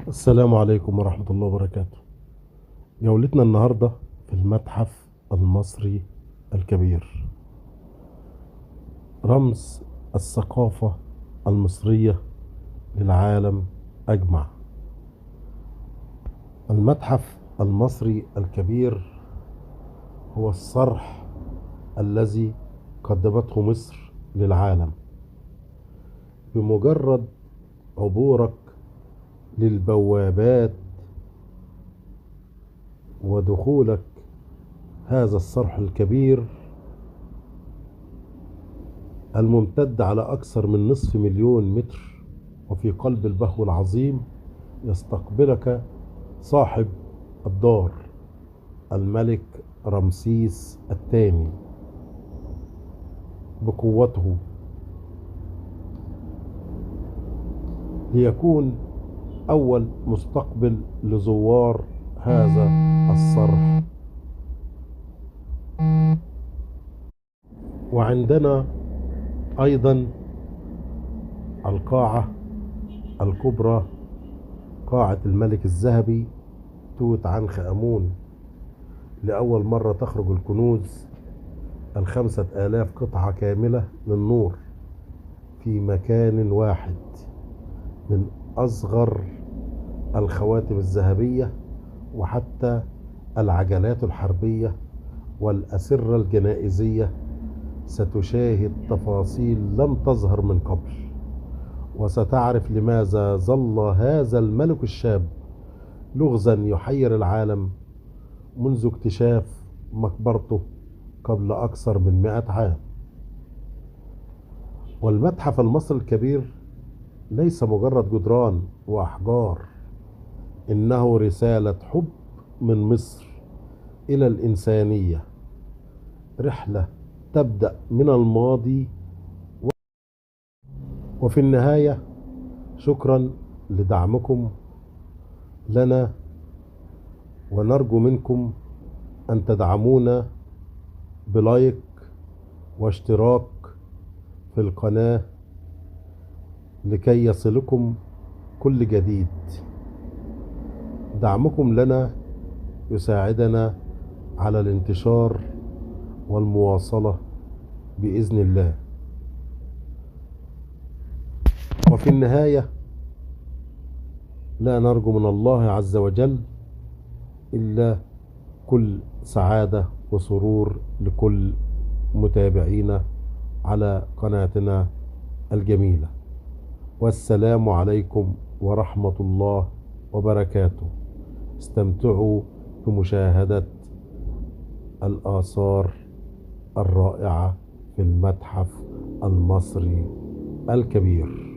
السلام عليكم ورحمة الله وبركاته. جولتنا النهاردة في المتحف المصري الكبير، رمز الثقافة المصرية للعالم أجمع. المتحف المصري الكبير هو الصرح الذي قدمته مصر للعالم. بمجرد عبورك للبوابات ودخولك هذا الصرح الكبير الممتد على أكثر من نصف مليون متر، وفي قلب البهو العظيم يستقبلك صاحب الدار الملك رمسيس الثاني بقوته، ليكون أول مستقبل لزوار هذا الصرح. وعندنا أيضا القاعة الكبرى، قاعة الملك الذهبي توت عنخ آمون. لأول مرة تخرج الكنوز 5000 قطعة كاملة من نور في مكان واحد، من أصغر الخواتم الذهبية وحتى العجلات الحربية والأسرة الجنائزية. ستشاهد تفاصيل لم تظهر من قبل، وستعرف لماذا ظل هذا الملك الشاب لغزا يحير العالم منذ اكتشاف مقبرته قبل أكثر من 100 عام. والمتحف المصري الكبير ليس مجرد جدران وأحجار، إنه رسالة حب من مصر إلى الإنسانية، رحلة تبدأ من الماضي. وفي النهاية شكرا لدعمكم لنا، ونرجو منكم أن تدعمونا بلايك واشتراك في القناة لكي يصلكم كل جديد. دعمكم لنا يساعدنا على الانتشار والمواصلة بإذن الله. وفي النهاية لا نرجو من الله عز وجل إلا كل سعادة وسرور لكل متابعينا على قناتنا الجميلة. والسلام عليكم ورحمة الله وبركاته. استمتعوا بمشاهدة الآثار الرائعة في المتحف المصري الكبير.